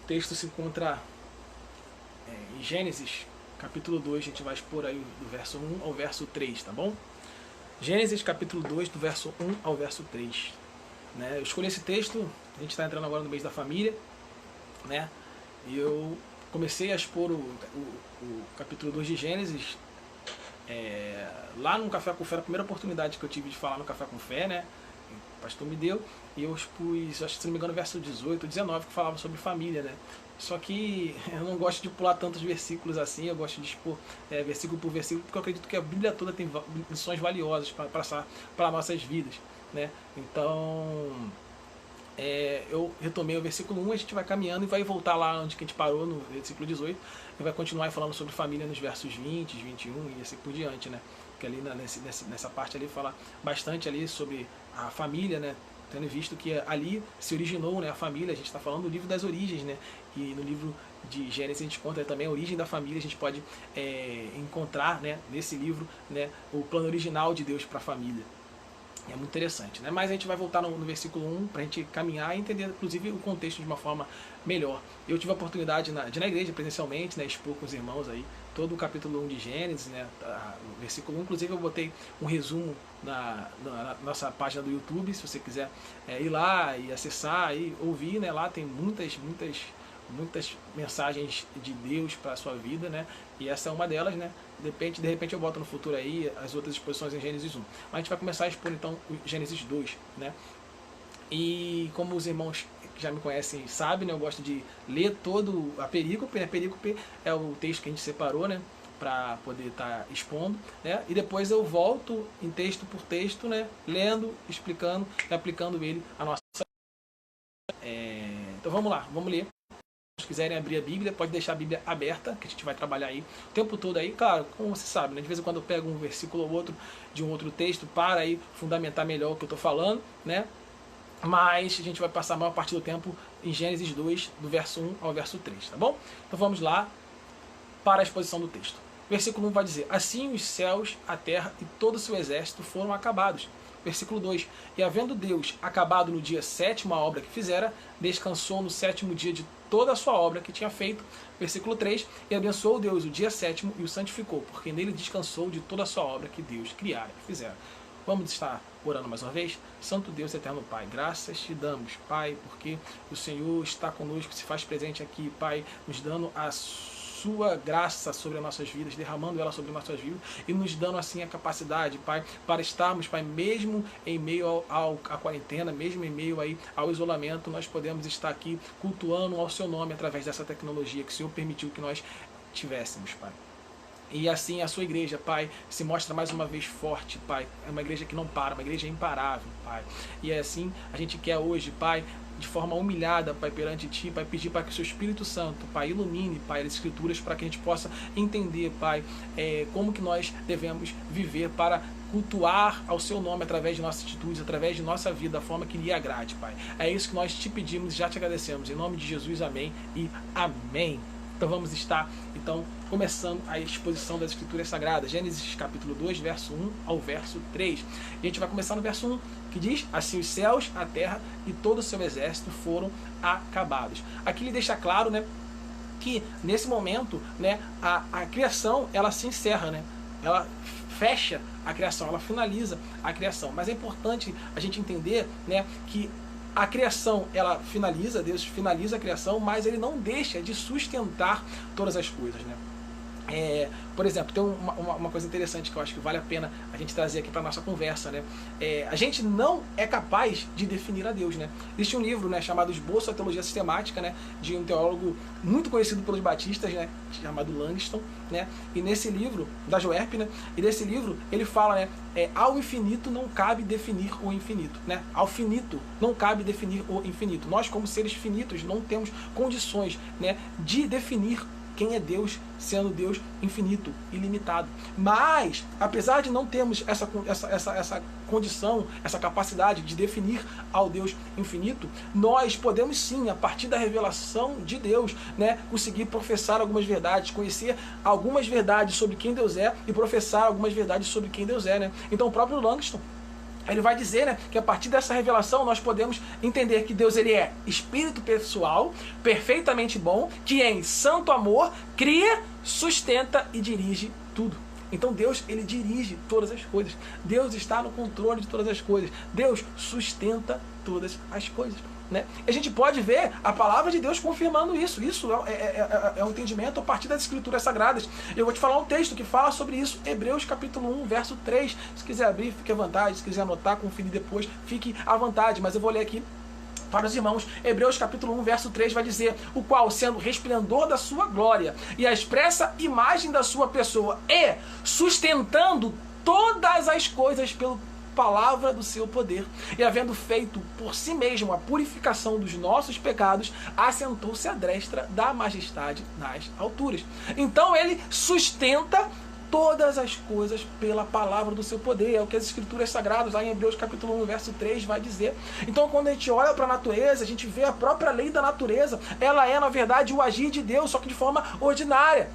texto se encontra em Gênesis, capítulo 2, a gente vai expor aí do verso 1 ao verso 3, tá bom? Gênesis, capítulo 2, do verso 1 ao verso 3. Né? Eu escolhi esse texto, a gente está entrando agora no mês da família, né? E eu comecei a expor o capítulo 2 de Gênesis lá no Café com Fé, a primeira oportunidade que eu tive de falar no Café com Fé, né? O pastor me deu, e eu expus, acho que se não me engano, verso 18, 19, que falava sobre família, né? Só que eu não gosto de pular tantos versículos assim, eu gosto de expor versículo por versículo, porque eu acredito que a Bíblia toda tem lições valiosas para passar para nossas vidas, né? Então, eu retomei o versículo 1, a gente vai caminhando e vai voltar lá onde que a gente parou, no versículo 18, e vai continuar falando sobre família nos versos 20, 21 e assim por diante, né? Que ali nessa parte ali fala bastante ali sobre a família, né? Tendo visto que ali se originou, né, a família, a gente está falando do livro das origens, né? E no livro de Gênesis a gente conta também a origem da família, a gente pode encontrar, né, nesse livro, né, o plano original de Deus para a família. É muito interessante, né? Mas a gente vai voltar no versículo 1 para a gente caminhar e entender, inclusive, o contexto de uma forma melhor. Eu tive a oportunidade de na igreja, presencialmente, né, expor com os irmãos aí todo o capítulo 1 de Gênesis, né, o versículo 1. Inclusive, eu botei um resumo na nossa página do YouTube, se você quiser ir lá e acessar e ouvir, né? Lá tem muitas mensagens de Deus para a sua vida, né? E essa é uma delas, né? De repente eu boto no futuro aí as outras exposições em Gênesis 1. Mas a gente vai começar a expor então o Gênesis 2, né? E como os irmãos que já me conhecem sabem, né? Eu gosto de ler todo a perícope, né? Perícope é o texto que a gente separou, né? Para poder estar expondo, né? E depois eu volto em texto por texto, né? Lendo, explicando e aplicando ele à nossa. Então vamos lá, vamos ler. Se quiserem abrir a Bíblia, pode deixar a Bíblia aberta, que a gente vai trabalhar aí o tempo todo aí. Claro, como você sabe, né? De vez em quando eu pego um versículo ou outro de um outro texto para aí fundamentar melhor o que eu estou falando, né? Mas a gente vai passar a maior parte do tempo em Gênesis 2, do verso 1 ao verso 3, tá bom? Então vamos lá para a exposição do texto. Versículo 1 vai dizer: assim os céus, a terra e todo o seu exército foram acabados. Versículo 2: e havendo Deus acabado no dia sétimo a obra que fizera, descansou no sétimo dia de toda a sua obra que tinha feito. Versículo 3: e abençoou Deus o dia sétimo e o santificou, porque nele descansou de toda a sua obra que Deus criara e fizera. Vamos estar orando mais uma vez? Santo Deus, eterno Pai, graças te damos, Pai, porque o Senhor está conosco, se faz presente aqui, Pai, nos dando a sua graça sobre as nossas vidas, derramando ela sobre nossas vidas e nos dando assim a capacidade, Pai, para estarmos, Pai, mesmo em meio à quarentena, mesmo em meio aí ao isolamento, nós podemos estar aqui cultuando ao seu nome através dessa tecnologia que o Senhor permitiu que nós tivéssemos, Pai. E assim a sua igreja, Pai, se mostra mais uma vez forte, Pai. É uma igreja que não para, uma igreja imparável, Pai. E é assim a gente quer hoje, Pai, de forma humilhada, Pai, perante Ti, Pai, pedir para que o Seu Espírito Santo, Pai, ilumine, Pai, as Escrituras, para que a gente possa entender, Pai, como que nós devemos viver para cultuar ao Seu nome através de nossas atitudes, através de nossa vida, da forma que lhe agrade, Pai. É isso que nós te pedimos e já te agradecemos. Em nome de Jesus, amém e amém. Então vamos estar, começando a exposição das Escrituras Sagradas. Gênesis capítulo 2, verso 1 ao verso 3. E a gente vai começar no verso 1, que diz: assim os céus, a terra e todo o seu exército foram acabados. Aqui ele deixa claro, né, que nesse momento, né, a criação, ela se encerra, né? Ela fecha a criação, ela finaliza a criação. Mas é importante a gente entender, né, que a criação, ela finaliza, Deus finaliza a criação, mas ele não deixa de sustentar todas as coisas, né? Por exemplo, tem uma coisa interessante que eu acho que vale a pena a gente trazer aqui para a nossa conversa, né? A gente não é capaz de definir a Deus, né? Existe um livro, né, chamado Esboço à Teologia Sistemática, né, de um teólogo muito conhecido pelos batistas, né, chamado Langston, né? E nesse livro, da Joerp, né? E nesse livro ele fala, né, ao infinito não cabe definir o infinito, né? Ao finito não cabe definir o infinito. Nós, como seres finitos, não temos condições, né, de definir quem é Deus, sendo Deus infinito, ilimitado. Mas, apesar de não termos essa condição, essa capacidade de definir ao Deus infinito, nós podemos sim, a partir da revelação de Deus, né, conseguir professar algumas verdades, conhecer algumas verdades sobre quem Deus é e professar algumas verdades sobre quem Deus é, né? Então o próprio Langston, ele vai dizer, né, que a partir dessa revelação nós podemos entender que Deus ele é espírito pessoal, perfeitamente bom, que em santo amor cria, sustenta e dirige tudo. Então Deus, ele dirige todas as coisas. Deus está no controle de todas as coisas. Deus sustenta todas as coisas, né? A gente pode ver a palavra de Deus confirmando isso. Isso é um entendimento a partir das Escrituras Sagradas. Eu vou te falar um texto que fala sobre isso. Hebreus capítulo 1, verso 3. Se quiser abrir, fique à vontade. Se quiser anotar, conferir depois, fique à vontade. Mas eu vou ler aqui para os irmãos. Hebreus capítulo 1, verso 3 vai dizer: o qual, sendo o resplendor da sua glória e a expressa imagem da sua pessoa, e sustentando todas as coisas pela palavra do seu poder, e havendo feito por si mesmo a purificação dos nossos pecados, assentou-se à destra da majestade nas alturas. Então ele sustenta todas as coisas pela palavra do seu poder. É o que as Escrituras Sagradas, lá em Hebreus capítulo 1, verso 3, vai dizer. Então, quando a gente olha para a natureza, a gente vê a própria lei da natureza. Ela é, na verdade, o agir de Deus, só que de forma ordinária.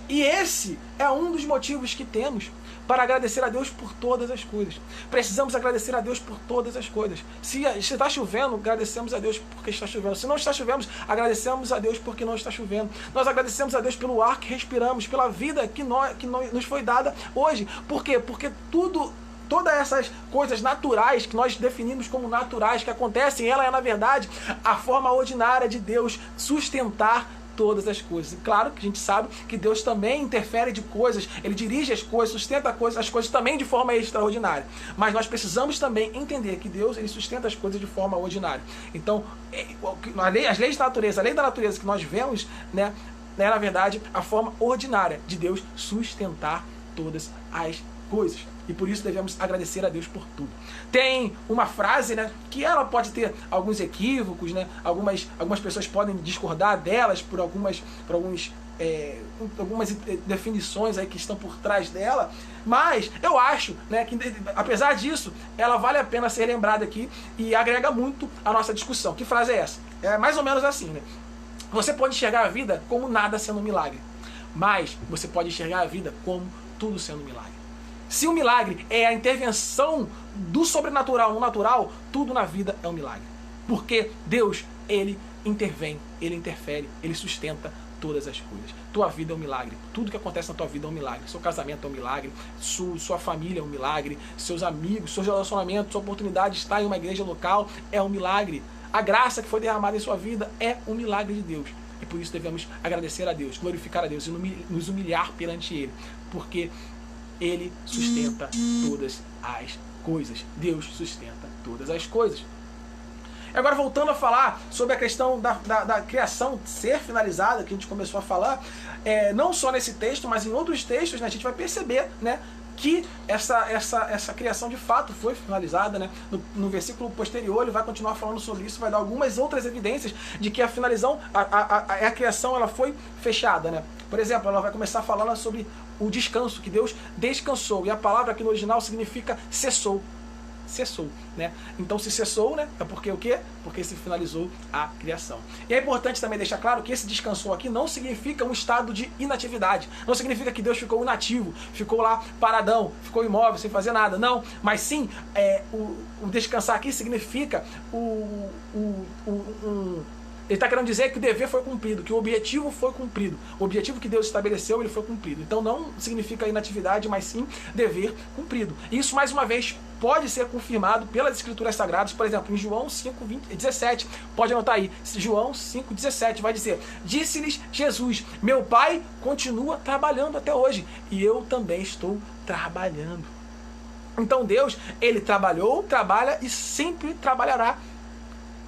E esse é um dos motivos que temos para agradecer a Deus por todas as coisas. Precisamos agradecer a Deus por todas as coisas. Se está chovendo, agradecemos a Deus porque está chovendo. Se não está chovendo, agradecemos a Deus porque não está chovendo. Nós agradecemos a Deus pelo ar que respiramos, pela vida que nos foi dada hoje. Por quê? Porque todas essas coisas naturais que nós definimos como naturais, que acontecem, ela é, na verdade, a forma ordinária de Deus sustentar todas as coisas. E claro que a gente sabe que Deus também interfere de coisas, ele dirige as coisas, sustenta as coisas também de forma extraordinária. Mas nós precisamos também entender que Deus, ele sustenta as coisas de forma ordinária. Então, as leis da natureza, a lei da natureza que nós vemos, né, é, na verdade, a forma ordinária de Deus sustentar todas as coisas. E por isso devemos agradecer a Deus por tudo. Tem uma frase, né, que ela pode ter alguns equívocos, né, algumas pessoas podem discordar delas por algumas definições aí que estão por trás dela, mas eu acho, né, que apesar disso, ela vale a pena ser lembrada aqui e agrega muito à nossa discussão. Que frase é essa? É mais ou menos assim, né? Você pode enxergar a vida como nada sendo um milagre, mas você pode enxergar a vida como tudo sendo um milagre. Se o milagre é a intervenção do sobrenatural no natural, tudo na vida é um milagre. Porque Deus, ele intervém, ele interfere, ele sustenta todas as coisas. Tua vida é um milagre. Tudo que acontece na tua vida é um milagre. Seu casamento é um milagre, sua família é um milagre, seus amigos, seus relacionamentos, sua oportunidade de estar em uma igreja local é um milagre. A graça que foi derramada em sua vida é um milagre de Deus. E por isso devemos agradecer a Deus, glorificar a Deus e nos humilhar perante Ele. Porque Ele sustenta todas as coisas. Deus sustenta todas as coisas. Agora, voltando a falar sobre a questão da criação ser finalizada, que a gente começou a falar, não só nesse texto, mas em outros textos, né, a gente vai perceber, né, que essa criação de fato foi finalizada, né? No versículo posterior ele vai continuar falando sobre isso, vai dar algumas outras evidências de que a criação ela foi fechada, né? Por exemplo, ela vai começar falando sobre o descanso, que Deus descansou, e a palavra aqui no original significa cessou. Cessou, né? Então se cessou, né? É porque o quê? Porque se finalizou a criação. E é importante também deixar claro que esse descansou aqui não significa um estado de inatividade. Não significa que Deus ficou inativo, ficou lá paradão, ficou imóvel, sem fazer nada. Não, mas sim, o descansar aqui significa ele está querendo dizer que o dever foi cumprido, que o objetivo foi cumprido. O objetivo que Deus estabeleceu, ele foi cumprido. Então não significa inatividade, mas sim dever cumprido. E isso, mais uma vez, pode ser confirmado pelas Escrituras Sagradas. Por exemplo, em João 5:17, pode anotar aí, João 5:17 vai dizer: disse-lhes Jesus, meu Pai continua trabalhando até hoje, e eu também estou trabalhando. Então Deus, ele trabalhou, trabalha e sempre trabalhará.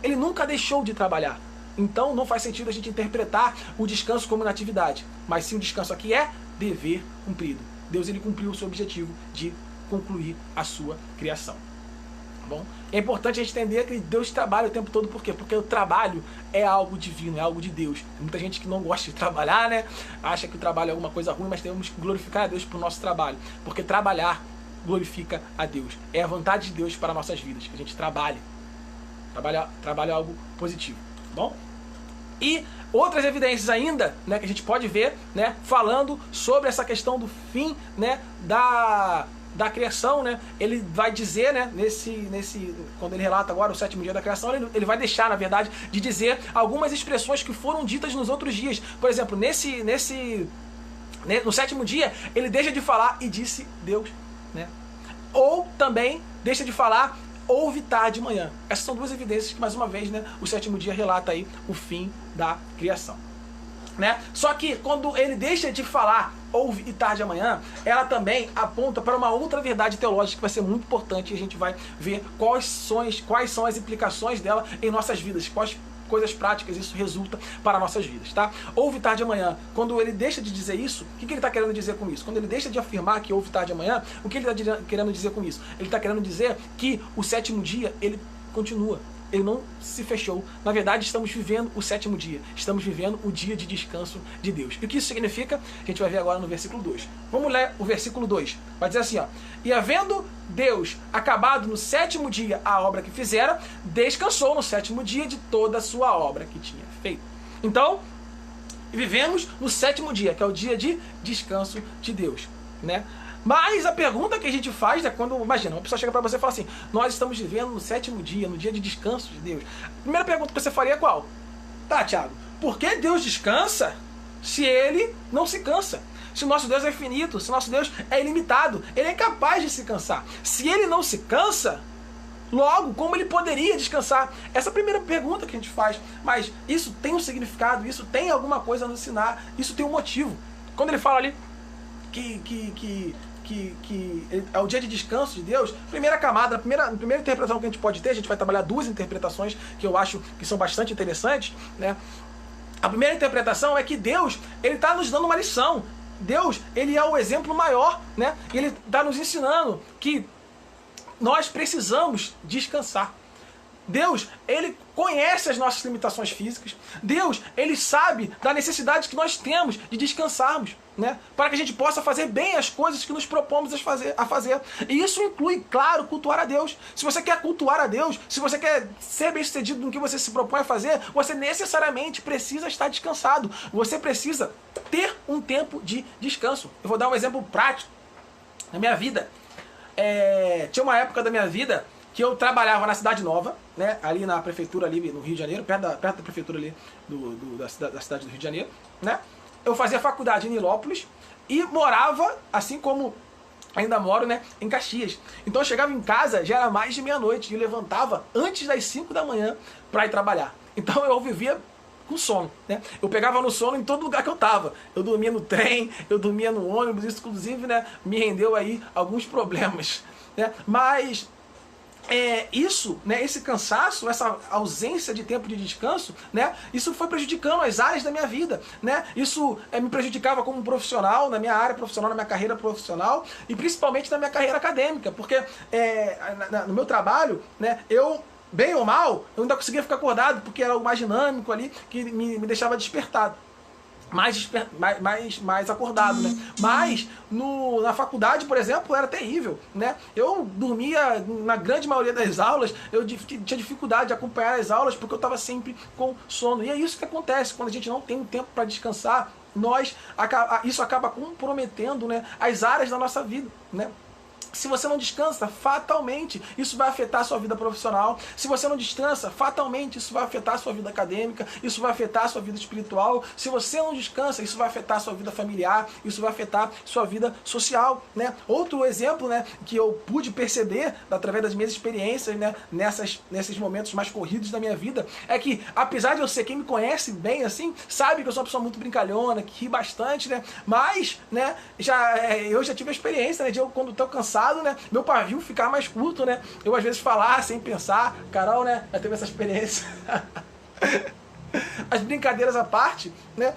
Ele nunca deixou de trabalhar. Então não faz sentido a gente interpretar o descanso como inatividade, mas sim o descanso aqui é dever cumprido. Deus, ele cumpriu o seu objetivo de concluir a sua criação. Tá bom? É importante a gente entender que Deus trabalha o tempo todo. Por quê? Porque o trabalho é algo divino, é algo de Deus. Tem muita gente que não gosta de trabalhar, né? Acha que o trabalho é alguma coisa ruim, mas temos que glorificar a Deus por nosso trabalho. Porque trabalhar glorifica a Deus. É a vontade de Deus para nossas vidas, que a gente trabalhe. Trabalho é algo positivo. Bom? E outras evidências ainda, né, que a gente pode ver, né, falando sobre essa questão do fim, né, da criação, né, ele vai dizer, né, quando ele relata agora o sétimo dia da criação, ele vai deixar, na verdade, de dizer algumas expressões que foram ditas nos outros dias. Por exemplo, no sétimo dia, ele deixa de falar e disse Deus, né? Ou também deixa de falar, houve tarde e manhã. Essas são duas evidências que, mais uma vez, né, o sétimo dia relata aí o fim da criação. Né? Só que quando ele deixa de falar houve e tarde amanhã, ela também aponta para uma outra verdade teológica que vai ser muito importante, e a gente vai ver quais são as implicações dela em nossas vidas, quais coisas práticas isso resulta para nossas vidas, tá? Houve tarde amanhã, quando ele deixa de dizer isso, o que ele está querendo dizer com isso? Quando ele deixa de afirmar que houve tarde amanhã, o que ele está querendo dizer com isso? Ele está querendo dizer que o sétimo dia, ele continua. Ele não se fechou. Na verdade, estamos vivendo o sétimo dia. Estamos vivendo o dia de descanso de Deus. E o que isso significa? A gente vai ver agora no versículo 2. Vamos ler o versículo 2. Vai dizer assim, ó. E havendo Deus acabado no sétimo dia a obra que fizera, descansou no sétimo dia de toda a sua obra que tinha feito. Então, vivemos no sétimo dia, que é o dia de descanso de Deus, né? Mas a pergunta que a gente faz é quando, imagina, uma pessoa chega para você e fala assim, nós estamos vivendo no sétimo dia, no dia de descanso de Deus. A primeira pergunta que você faria é qual? Tá, Thiago, por que Deus descansa se Ele não se cansa? Se o nosso Deus é infinito, se o nosso Deus é ilimitado, Ele é incapaz de se cansar. Se Ele não se cansa, logo, como Ele poderia descansar? Essa é a primeira pergunta que a gente faz. Mas isso tem um significado, isso tem alguma coisa a nos ensinar, isso tem um motivo. Quando Ele fala ali que é o dia de descanso de Deus, primeira camada, a primeira interpretação que a gente pode ter, a gente vai trabalhar duas interpretações que eu acho que são bastante interessantes, né? A primeira interpretação é que Deus, Ele está nos dando uma lição. Deus, Ele é o exemplo maior, né? E Ele está nos ensinando que nós precisamos descansar. Deus, Ele conhece as nossas limitações físicas. Deus, Ele sabe da necessidade que nós temos de descansarmos, né? Para que a gente possa fazer bem as coisas que nos propomos a fazer. E isso inclui, claro, cultuar a Deus. Se você quer cultuar a Deus, se você quer ser bem-sucedido no que você se propõe a fazer, você necessariamente precisa estar descansado. Você precisa ter um tempo de descanso. Eu vou dar um exemplo prático. Na minha vida, tinha uma época da minha vida que eu trabalhava na Cidade Nova, né, ali na prefeitura, ali no Rio de Janeiro, perto da prefeitura ali da cidade do Rio de Janeiro, né? Eu fazia faculdade em Nilópolis e morava, assim como ainda moro, né, em Caxias. Então eu chegava em casa, já era mais de meia-noite, e levantava antes das 5 da manhã para ir trabalhar. Então eu vivia com sono, né? Eu pegava no sono em todo lugar que eu tava. Eu dormia no trem, eu dormia no ônibus, isso inclusive, né, me rendeu aí alguns problemas, né? Mas isso, né, esse cansaço, essa ausência de tempo de descanso, né, isso foi prejudicando as áreas da minha vida, né? Isso me prejudicava como profissional, na minha área profissional, na minha carreira profissional, e principalmente na minha carreira acadêmica, porque no meu trabalho, né, eu, bem ou mal, eu ainda conseguia ficar acordado, porque era o mais dinâmico ali, que me deixava despertado. Mais acordado, né? Mas na faculdade, por exemplo, era terrível, né? Eu dormia na grande maioria das aulas, eu tinha dificuldade de acompanhar as aulas porque eu estava sempre com sono. E é isso que acontece quando a gente não tem um tempo para descansar. Isso acaba comprometendo, né, as áreas da nossa vida, né? Se você não descansa, fatalmente isso vai afetar a sua vida profissional. Se você não descansa, fatalmente isso vai afetar a sua vida acadêmica, isso vai afetar a sua vida espiritual. Se você não descansa, isso vai afetar a sua vida familiar, isso vai afetar a sua vida social, né? Outro exemplo, né, que eu pude perceber através das minhas experiências, né, nesses momentos mais corridos da minha vida, é que, apesar de eu ser, quem me conhece bem assim, sabe que eu sou uma pessoa muito brincalhona, que ri bastante, né? Mas, né, eu já tive a experiência, né, de eu, quando estou cansado, né, meu pavio ficar mais curto, né? Eu às vezes falar sem pensar. Carol, né, já teve essa experiência. As brincadeiras à parte, né?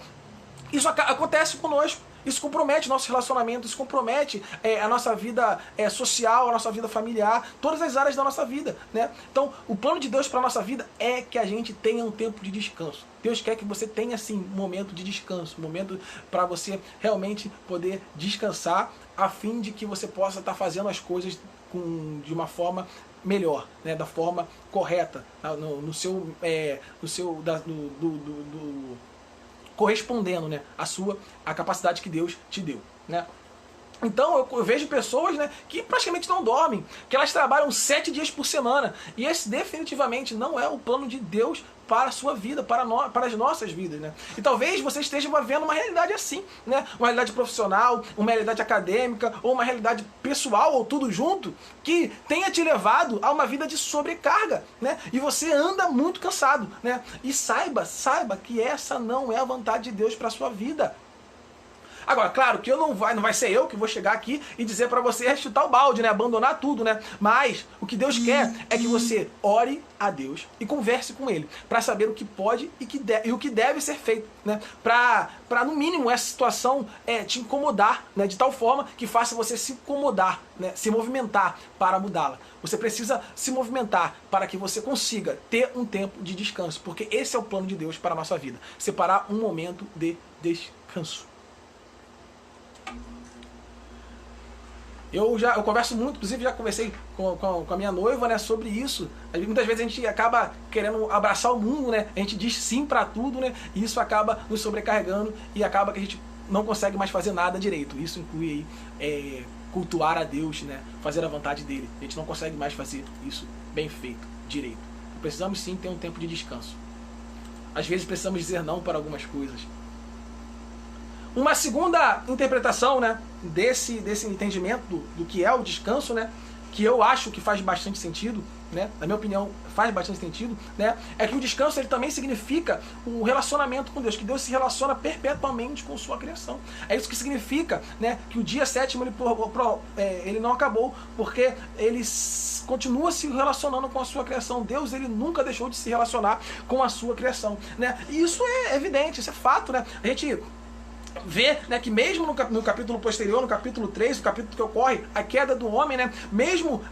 Isso acontece conosco. Isso compromete nossos relacionamentos, isso compromete a nossa vida social, a nossa vida familiar, todas as áreas da nossa vida, né? Então, o plano de Deus para a nossa vida é que a gente tenha um tempo de descanso. Deus quer que você tenha, assim, um momento de descanso, um momento para você realmente poder descansar, a fim de que você possa estar fazendo as coisas de uma forma melhor, né? Da forma correta, correspondendo, né, a capacidade que Deus te deu, né? Então eu vejo pessoas, né, que praticamente não dormem, que elas trabalham 7 dias por semana. E esse definitivamente não é o plano de Deus para a sua vida, para as nossas vidas, né? E talvez você esteja vivendo uma realidade assim, né? Uma realidade profissional, uma realidade acadêmica, ou uma realidade pessoal, ou tudo junto, que tenha te levado a uma vida de sobrecarga, né? E você anda muito cansado, né? E saiba que essa não é a vontade de Deus para a sua vida. Agora, claro que não vai ser eu que vou chegar aqui e dizer para você chutar o balde, né? Abandonar tudo, né? Mas o que Deus quer é que você ore a Deus e converse com Ele, para saber o que pode e o que deve ser feito, né? Para no mínimo essa situação te incomodar, né? De tal forma que faça você se incomodar, né? Se movimentar para mudá-la. Você precisa se movimentar para que você consiga ter um tempo de descanso, porque esse é o plano de Deus para a nossa vida. Separar um momento de descanso. Eu converso muito, inclusive já conversei com a minha noiva, né, sobre isso. Muitas vezes a gente acaba querendo abraçar o mundo, né? A gente diz sim para tudo, né? E isso acaba nos sobrecarregando e acaba que a gente não consegue mais fazer nada direito. Isso inclui aí, cultuar a Deus, né? Fazer a vontade dele. A gente não consegue mais fazer isso bem feito, direito. Precisamos sim ter um tempo de descanso. Às vezes precisamos dizer não para algumas coisas. Uma segunda interpretação, né, desse entendimento do que é o descanso, né, que eu acho que faz bastante sentido, né, na minha opinião faz bastante sentido, né, é que o descanso ele também significa um relacionamento com Deus, que Deus se relaciona perpetuamente com sua criação. É isso que significa, né, que o dia sétimo ele não acabou, porque ele continua se relacionando com a sua criação. Deus ele nunca deixou de se relacionar com a sua criação, né, e isso é evidente, isso é fato, né, a gente vê, né, que mesmo no capítulo posterior, no capítulo 3, o capítulo que ocorre a queda do homem, né, mesmo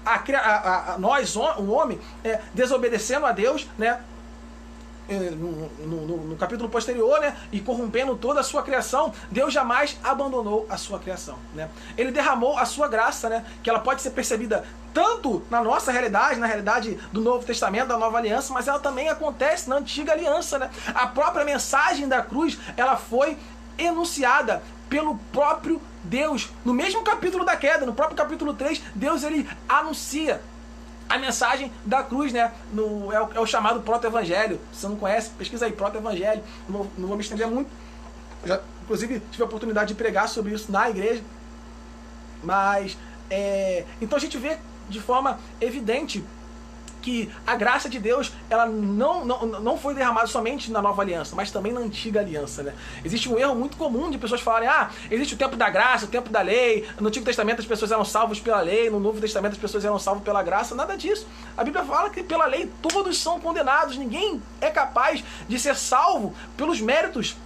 nós, o homem, desobedecendo a Deus, né, no capítulo posterior, né, e corrompendo toda a sua criação, Deus jamais abandonou a sua criação, né? Ele derramou a sua graça, né, que ela pode ser percebida tanto na nossa realidade, na realidade do Novo Testamento, da Nova Aliança, mas ela também acontece na Antiga Aliança, né? A própria mensagem da cruz, ela foi enunciada pelo próprio Deus. No mesmo capítulo da queda, no próprio capítulo 3, Deus ele anuncia a mensagem da cruz, né? É o chamado proto-evangelho. Se você não conhece, pesquisa aí, proto-evangelho. Não vou me estender muito. Já, inclusive, tive a oportunidade de pregar sobre isso na igreja. Mas, então a gente vê de forma evidente que a graça de Deus ela não foi derramada somente na Nova Aliança, mas também na Antiga Aliança, né? Existe um erro muito comum de pessoas falarem: existe o tempo da graça, o tempo da lei, no Antigo Testamento as pessoas eram salvas pela lei, no Novo Testamento as pessoas eram salvas pela graça. Nada disso. A Bíblia fala que pela lei todos são condenados, ninguém é capaz de ser salvo pelos méritos.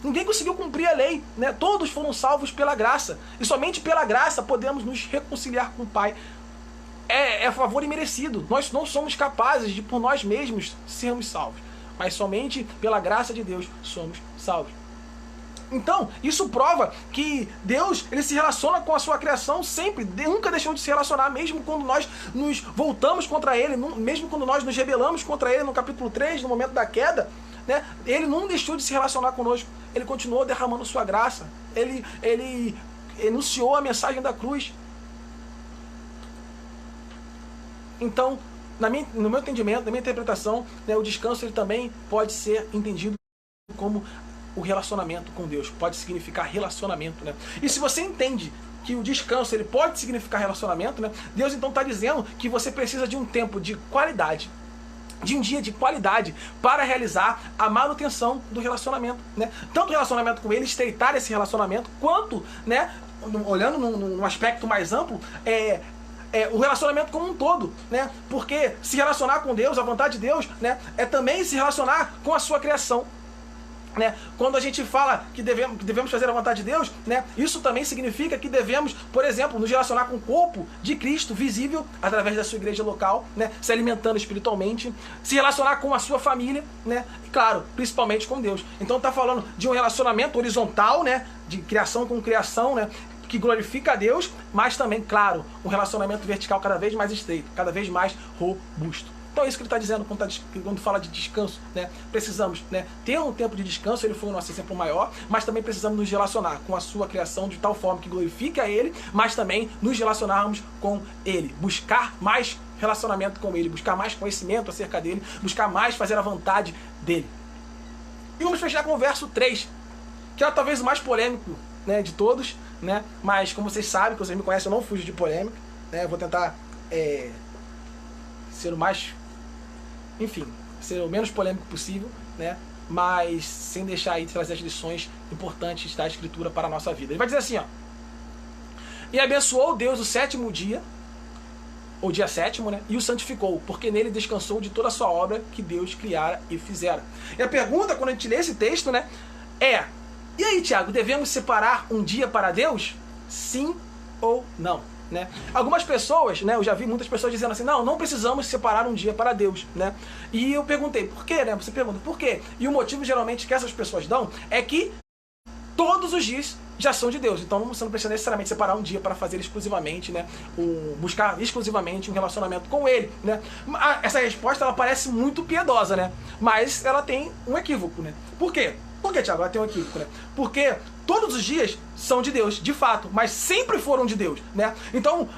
Ninguém conseguiu cumprir a lei, né? Todos foram salvos pela graça, e somente pela graça podemos nos reconciliar com o Pai. É favor imerecido. Nós não somos capazes de, por nós mesmos, sermos salvos. Mas somente pela graça de Deus somos salvos. Então, isso prova que Deus ele se relaciona com a sua criação sempre. Nunca deixou de se relacionar, mesmo quando nós nos voltamos contra Ele, mesmo quando nós nos rebelamos contra Ele no capítulo 3, no momento da queda, né? Ele não deixou de se relacionar conosco. Ele continuou derramando sua graça. Ele enunciou a mensagem da cruz. Então, no meu entendimento, na minha interpretação, né, o descanso ele também pode ser entendido como o relacionamento com Deus. Pode significar relacionamento, né? E se você entende que o descanso ele pode significar relacionamento, né, Deus então está dizendo que você precisa de um tempo de qualidade, de um dia de qualidade para realizar a manutenção do relacionamento, né? Tanto o relacionamento com Ele, estreitar esse relacionamento, quanto, né, olhando num aspecto mais amplo, o relacionamento como um todo, né? Porque se relacionar com Deus, a vontade de Deus, né, é também se relacionar com a sua criação, né? Quando a gente fala que devemos fazer a vontade de Deus, né, isso também significa que devemos, por exemplo, nos relacionar com o corpo de Cristo visível através da sua igreja local, né, se alimentando espiritualmente, se relacionar com a sua família, né, e claro, principalmente com Deus. Então está falando de um relacionamento horizontal, né, de criação com criação, né, que glorifica a Deus, mas também, claro, um relacionamento vertical cada vez mais estreito, cada vez mais robusto. Então é isso que ele está dizendo quando fala de descanso, né? Precisamos, né, ter um tempo de descanso, ele foi o nosso exemplo maior, mas também precisamos nos relacionar com a sua criação de tal forma que glorifique a ele, mas também nos relacionarmos com ele, buscar mais relacionamento com ele, buscar mais conhecimento acerca dele, buscar mais fazer a vontade dele. E vamos fechar com o verso 3, que é talvez o mais polêmico, né, de todos, né? Mas como vocês sabem, que vocês me conhecem, eu não fujo de polêmica, né? Eu vou tentar ser o mais, enfim, ser o menos polêmico possível, né? Mas sem deixar aí de trazer as lições importantes da Escritura para a nossa vida. Ele vai dizer assim, ó: e abençoou Deus o sétimo dia, ou dia sétimo, né? E o santificou, porque nele descansou de toda a sua obra que Deus criara e fizera. E a pergunta, quando a gente lê esse texto, né, e aí, Tiago, devemos separar um dia para Deus? Sim ou não? Né? Algumas pessoas, né, eu já vi muitas pessoas dizendo assim, não precisamos separar um dia para Deus, né? E eu perguntei, por quê, né? Você pergunta, por quê? E o motivo geralmente que essas pessoas dão é que todos os dias já são de Deus, então você não precisa necessariamente separar um dia para fazer exclusivamente, né, buscar exclusivamente um relacionamento com Ele, né? Essa resposta, ela parece muito piedosa, né? Mas ela tem um equívoco, né? Por quê? Por que, Tiago, ela tem um equívoco, né? Porque todos os dias são de Deus, de fato, mas sempre foram de Deus, né? Então,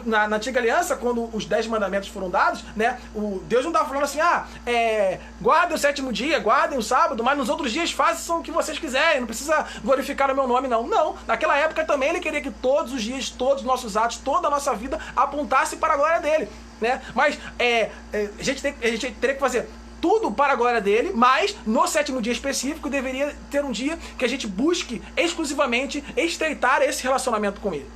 na Antiga Aliança, quando os 10 mandamentos foram dados, né, Deus não estava falando assim, guardem o sétimo dia, guardem o sábado, mas nos outros dias façam o que vocês quiserem, não precisa glorificar o meu nome, não. Não, naquela época também ele queria que todos os dias, todos os nossos atos, toda a nossa vida apontasse para a glória dele, né? Mas a gente teria que fazer tudo para a glória dele, mas no sétimo dia específico deveria ter um dia que a gente busque exclusivamente estreitar esse relacionamento com ele.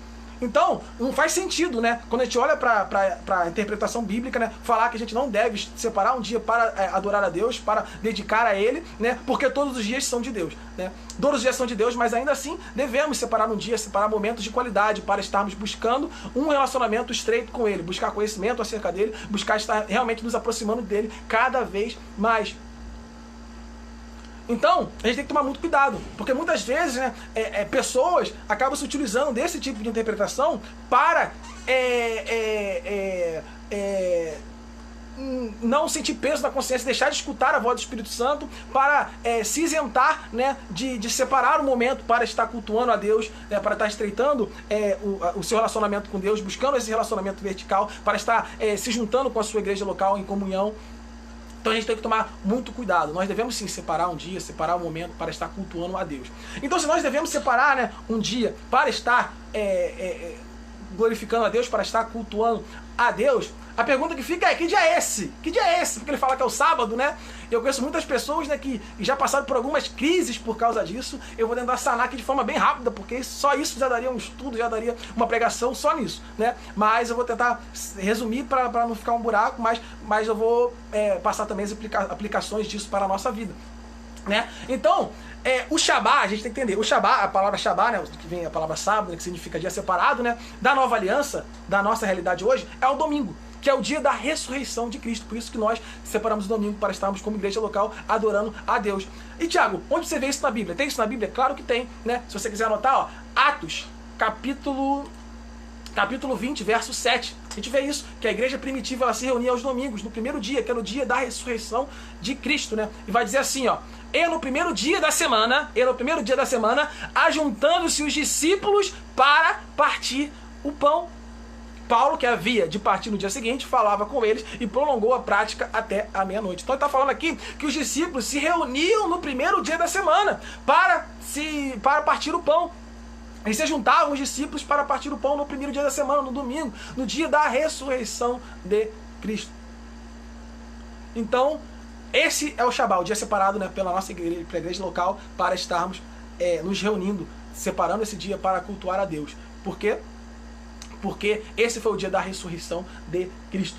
Então, não faz sentido, né, quando a gente olha para a interpretação bíblica, né, falar que a gente não deve separar um dia para adorar a Deus, para dedicar a Ele, né, porque todos os dias são de Deus, né? Todos os dias são de Deus, mas ainda assim devemos separar um dia, separar momentos de qualidade para estarmos buscando um relacionamento estreito com Ele, buscar conhecimento acerca dele, buscar estar realmente nos aproximando dele cada vez mais. Então, a gente tem que tomar muito cuidado, porque muitas vezes, né, pessoas acabam se utilizando desse tipo de interpretação para não sentir peso na consciência, deixar de escutar a voz do Espírito Santo, para se isentar, né, de separar o momento para estar cultuando a Deus, né, para estar estreitando o seu relacionamento com Deus, buscando esse relacionamento vertical, para estar se juntando com a sua igreja local em comunhão. Então a gente tem que tomar muito cuidado. Nós devemos sim separar um dia, separar um momento para estar cultuando a Deus. Então se nós devemos separar, né, um dia para estar glorificando a Deus, para estar cultuando a Deus, a pergunta que fica é, que dia é esse? Que dia é esse? Porque ele fala que é o sábado, né? Eu conheço muitas pessoas, né, que já passaram por algumas crises por causa disso. Eu vou tentar sanar aqui de forma bem rápida, porque só isso já daria um estudo, já daria uma pregação só nisso, né? Mas eu vou tentar resumir para não ficar um buraco, mas eu vou passar também as aplicações disso para a nossa vida, né? Então, o Shabá, a gente tem que entender, o Shabá, a palavra Shabá, né, que vem a palavra sábado, né, que significa dia separado, né, da nova aliança, da nossa realidade hoje, é o domingo, que é o dia da ressurreição de Cristo. Por isso que nós separamos o domingo para estarmos como igreja local adorando a Deus. E Tiago, onde você vê isso na Bíblia? Tem isso na Bíblia? Claro que tem, né? Se você quiser anotar, ó, Atos, capítulo 20, verso 7. A gente vê isso, que a igreja primitiva ela se reunia aos domingos, no primeiro dia, que era o dia da ressurreição de Cristo, né? E vai dizer assim, ó: e no primeiro dia da semana, ajuntando-se os discípulos para partir o pão. Paulo, que havia de partir no dia seguinte, falava com eles e prolongou a prática até a meia-noite. Então ele está falando aqui que os discípulos se reuniam no primeiro dia da semana para partir o pão. Eles se juntavam os discípulos para partir o pão no primeiro dia da semana, no domingo, no dia da ressurreição de Cristo. Então, esse é o Shabá, o dia separado, né, pela nossa igreja, pela igreja local, para estarmos nos reunindo, separando esse dia para cultuar a Deus. Por quê? Porque esse foi o dia da ressurreição de Cristo.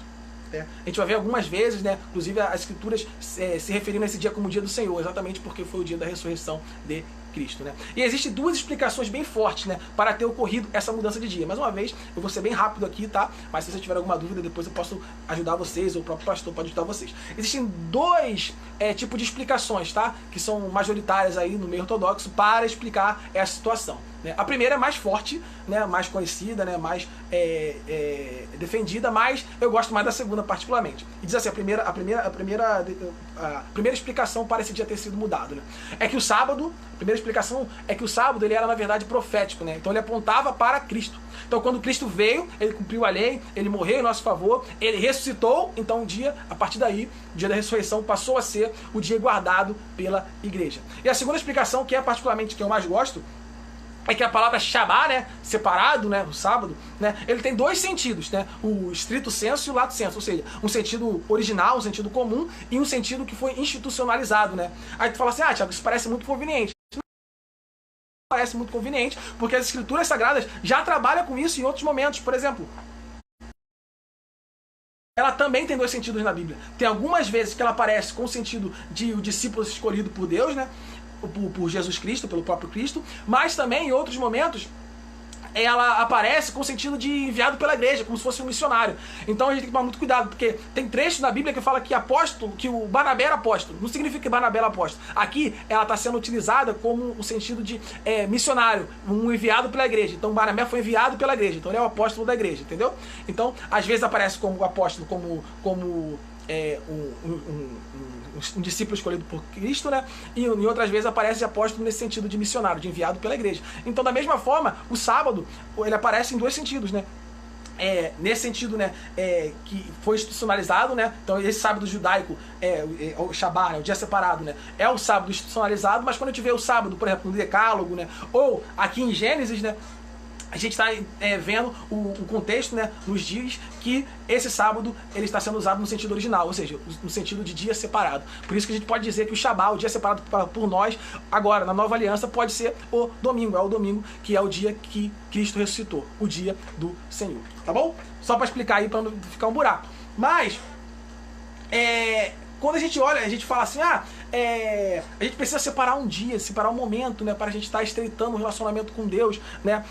A gente vai ver algumas vezes, né, inclusive as escrituras se referindo a esse dia como o dia do Senhor, exatamente porque foi o dia da ressurreição de Cristo, né? E existem duas explicações bem fortes, né, para ter ocorrido essa mudança de dia. Mais uma vez, eu vou ser bem rápido aqui, tá? Mas se você tiver alguma dúvida, depois eu posso ajudar vocês, ou o próprio pastor pode ajudar vocês. Existem dois tipos de explicações, tá? Que são majoritárias aí no meio ortodoxo para explicar essa situação, né? A primeira é mais forte, né? Mais conhecida, né? Mais defendida, mas eu gosto mais da segunda particularmente. E diz assim, a primeira explicação para esse dia ter sido mudado, né? É que o sábado, a primeira explicação é que o sábado ele era na verdade profético, né? Então ele apontava para Cristo. Então quando Cristo veio, ele cumpriu a lei, ele morreu em nosso favor, ele ressuscitou, então o dia, a partir daí, o dia da ressurreição passou a ser o dia guardado pela igreja. E a segunda explicação, que é particularmente que eu mais gosto, é que a palavra Shabá, né, separado, né, o sábado, né, ele tem dois sentidos, né, o estrito sensu e o lato sensu, ou seja, um sentido original, um sentido comum e um sentido que foi institucionalizado, né. Aí tu fala assim, Thiago, isso parece muito conveniente. Não parece muito conveniente, porque as escrituras sagradas já trabalham com isso em outros momentos. Por exemplo, ela também tem dois sentidos na Bíblia. Tem algumas vezes que ela aparece com o sentido de o discípulo escolhido por Deus, né, por Jesus Cristo, pelo próprio Cristo, mas também em outros momentos ela aparece com o sentido de enviado pela igreja, como se fosse um missionário. Então a gente tem que tomar muito cuidado, porque tem trechos na Bíblia que fala que apóstolo, que o Barnabé era apóstolo. Não significa que Barnabé era apóstolo. Aqui ela está sendo utilizada como o sentido de missionário, um enviado pela igreja. Então Barnabé foi enviado pela igreja, então ele é o apóstolo da igreja, entendeu? Então às vezes aparece como apóstolo, como um discípulo escolhido por Cristo, né? E em outras vezes aparece apóstolo nesse sentido de missionário, de enviado pela igreja. Então, da mesma forma, o sábado ele aparece em dois sentidos, né? Nesse sentido, né, que foi institucionalizado, né? Então esse sábado judaico o Shabá, né, o dia separado, né, é o sábado institucionalizado, mas quando a gente vê o sábado, por exemplo, no Decálogo, né, ou aqui em Gênesis, né, a gente está vendo o contexto, né, nos dias que esse sábado ele está sendo usado no sentido original, ou seja, no sentido de dia separado. Por isso que a gente pode dizer que o Shabá, o dia separado por nós, agora na nova aliança, pode ser o domingo. É o domingo que é o dia que Cristo ressuscitou, o dia do Senhor. Tá bom? Só para explicar aí, para não ficar um buraco. Mas, quando a gente olha, a gente fala assim, a gente precisa separar um dia, separar um momento, né, para a gente estar estreitando um relacionamento com Deus, né?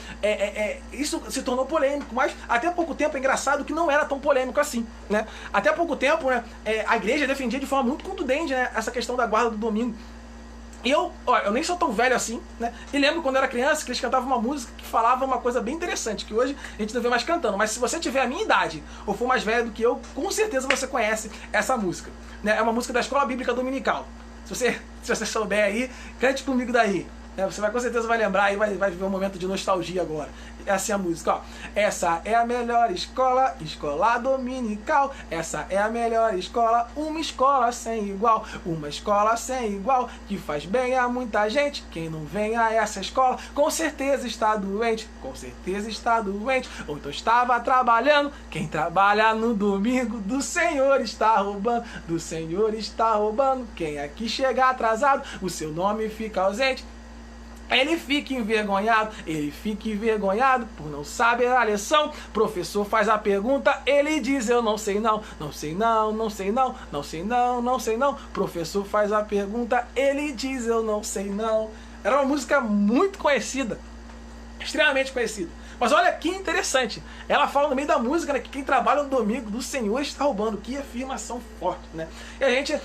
Isso se tornou polêmico, mas até pouco tempo é engraçado que não era tão polêmico assim, né? Até pouco tempo, né, a igreja defendia de forma muito contundente, né, essa questão da guarda do domingo. E eu nem sou tão velho assim, né? E lembro quando eu era criança que eles cantavam uma música que falava uma coisa bem interessante, que hoje a gente não vê mais cantando. Mas se você tiver a minha idade, ou for mais velho do que eu, com certeza você conhece essa música, né? É uma música da Escola Bíblica Dominical. Se você souber aí, cante comigo daí. Você com certeza vai lembrar e vai viver um momento de nostalgia agora. Essa é a música, ó. Essa é a melhor escola, escola dominical. Essa é a melhor escola, uma escola sem igual. Uma escola sem igual, que faz bem a muita gente. Quem não vem a essa escola, com certeza está doente. Com certeza está doente, ou então estava trabalhando. Quem trabalha no domingo, do Senhor está roubando. Do Senhor está roubando. Quem aqui chega atrasado, o seu nome fica ausente. Ele fica envergonhado por não saber a lição. Professor faz a pergunta, ele diz eu não sei não, não sei não, não sei não, não sei não, não sei não. Professor faz a pergunta, ele diz eu não sei não. Era uma música muito conhecida, extremamente conhecida. Mas olha que interessante, ela fala no meio da música, né, que quem trabalha no domingo do Senhor está roubando. Que afirmação forte, né? E a gente,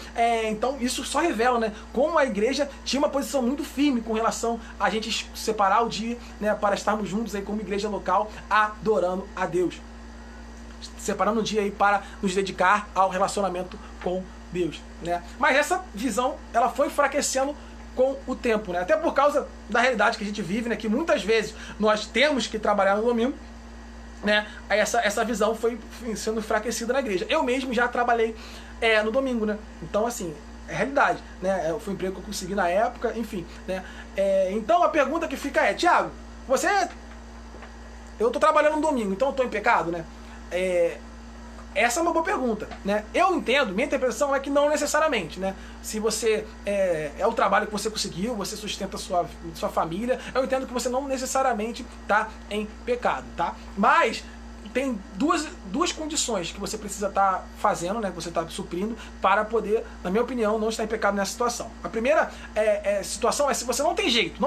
então isso só revela, né, como a igreja tinha uma posição muito firme com relação a gente separar o dia, né, para estarmos juntos aí como igreja local adorando a Deus, separando o dia aí para nos dedicar ao relacionamento com Deus, né? Mas essa visão ela foi enfraquecendo com o tempo, né? Até por causa da realidade que a gente vive, né? Que muitas vezes nós temos que trabalhar no domingo, né? Aí essa visão foi sendo enfraquecida na igreja. Eu mesmo já trabalhei no domingo, né? Então, assim, é realidade, né? Foi um emprego que eu consegui na época, enfim, né? Então a pergunta que fica é, Thiago, eu tô trabalhando no domingo, então eu tô em pecado, né? Essa é uma boa pergunta, né? Eu entendo, minha interpretação é que não necessariamente, né? Se você é o trabalho que você conseguiu, você sustenta a sua família, eu entendo que você não necessariamente está em pecado, tá? Mas tem duas condições que você precisa estar fazendo, né, que você está suprindo para poder, na minha opinião, não estar em pecado nessa situação. A primeira situação é se você não tem jeito.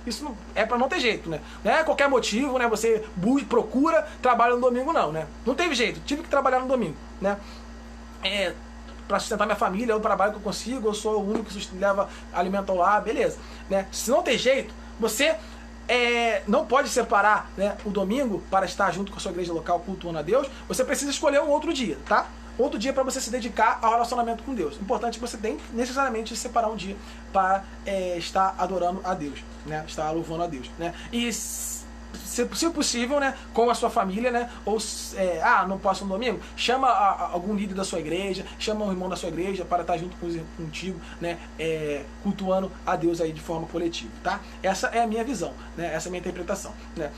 Isso não, é para não ter jeito, né? Não é qualquer motivo, né? Você procura trabalho no domingo, não, né? Não teve jeito, tive que trabalhar no domingo, né? Para sustentar minha família, é o trabalho que eu consigo, eu sou o único que leva alimento ao lar, beleza, né? Se não tem jeito, você não pode separar, né, o domingo para estar junto com a sua igreja local cultuando a Deus, você precisa escolher um outro dia, tá? Outro dia para você se dedicar ao relacionamento com Deus. Importante que você tem necessariamente separar um dia para estar adorando a Deus, né? Estar louvando a Deus, né? E se possível, né, com a sua família, né, ou não posso no domingo, chama algum líder da sua igreja, chama um irmão da sua igreja para estar junto contigo, né, cultuando a Deus aí de forma coletiva, tá? Essa é a minha visão, né? Essa é a minha interpretação, né?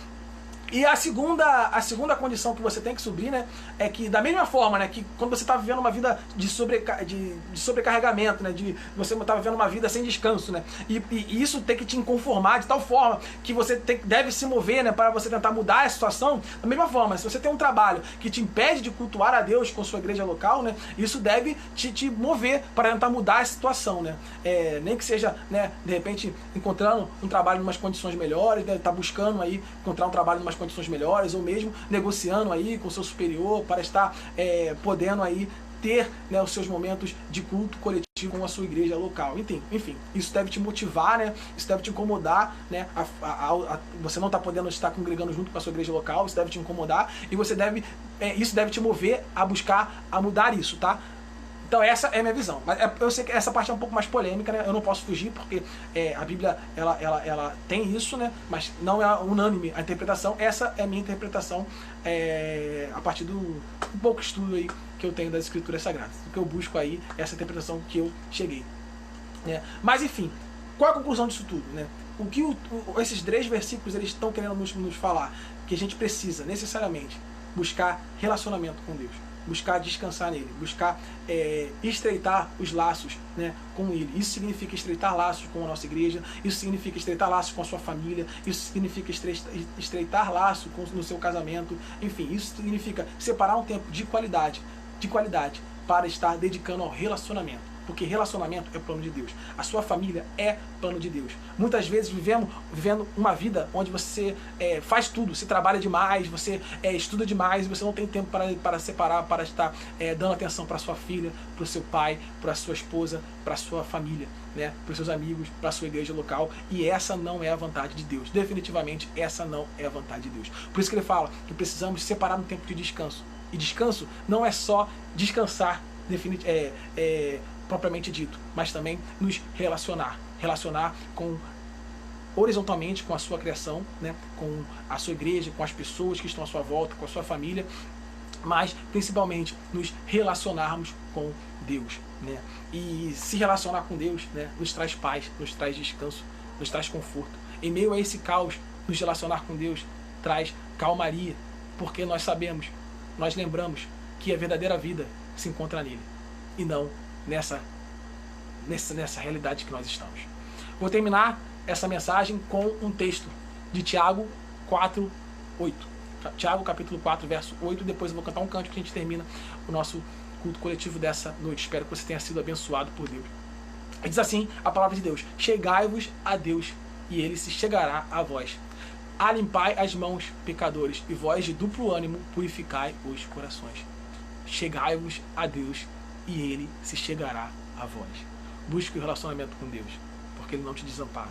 E a segunda condição que você tem que subir, né, é que da mesma forma, né, que quando você está vivendo uma vida de sobrecarregamento, né, você está vivendo uma vida sem descanso, né, e isso tem que te inconformar de tal forma que você deve se mover, né, para você tentar mudar a situação. Da mesma forma, se você tem um trabalho que te impede de cultuar a Deus com sua igreja local, né, isso deve te mover para tentar mudar a situação, né, nem que seja, né, de repente encontrando um trabalho em umas condições melhores, né, tá buscando aí encontrar um trabalho em umas condições melhores, ou mesmo negociando aí com o seu superior para estar podendo aí ter, né, os seus momentos de culto coletivo com a sua igreja local. Enfim, isso deve te motivar, né? Isso deve te incomodar, né? Você não está podendo estar congregando junto com a sua igreja local, isso deve te incomodar e isso deve te mover a buscar a mudar isso, tá? Então essa é a minha visão. Mas eu sei que essa parte é um pouco mais polêmica, né? Eu não posso fugir porque a Bíblia ela tem isso, né? Mas não é unânime a interpretação. Essa é a minha interpretação a partir do pouco estudo aí que eu tenho das Escrituras Sagradas. O que eu busco aí, essa interpretação que eu cheguei. Mas enfim, qual é a conclusão disso tudo, né? O que esses 3 versículos eles estão querendo nos falar? Que a gente precisa necessariamente buscar relacionamento com Deus, buscar descansar nele, buscar estreitar os laços, né, com ele. Isso significa estreitar laços com a nossa igreja, isso significa estreitar laços com a sua família, isso significa estreitar laços no seu casamento, enfim, isso significa separar um tempo de qualidade para estar dedicando ao relacionamento. Porque relacionamento é plano de Deus. A sua família é plano de Deus. Muitas vezes vivendo uma vida onde você faz tudo, você trabalha demais, você estuda demais, e você não tem tempo para separar, para estar dando atenção para sua filha, para o seu pai, para a sua esposa, para a sua família, né, para os seus amigos, para a sua igreja local. E essa não é a vontade de Deus. Definitivamente essa não é a vontade de Deus. Por isso que ele fala que precisamos separar um tempo de descanso. E descanso não é só descansar propriamente dito, mas também nos relacionar horizontalmente com a sua criação, né, com a sua igreja, com as pessoas que estão à sua volta, com a sua família, mas principalmente nos relacionarmos com Deus, né? E se relacionar com Deus, né, nos traz paz, nos traz descanso, nos traz conforto. Em meio a esse caos, nos relacionar com Deus traz calmaria, porque nós lembramos que a verdadeira vida se encontra nele e não nessa realidade que nós estamos. Vou terminar essa mensagem com um texto de Tiago 4:8. Tiago capítulo 4, verso 8. Depois eu vou cantar um canto que a gente termina o nosso culto coletivo dessa noite. Espero que você tenha sido abençoado por Deus. E diz assim a palavra de Deus: chegai-vos a Deus, e ele se chegará a vós. Alimpai as mãos, pecadores, e vós de duplo ânimo purificai os corações. Chegai-vos a Deus, e ele se chegará a vós. Busque o relacionamento com Deus, porque ele não te desampara.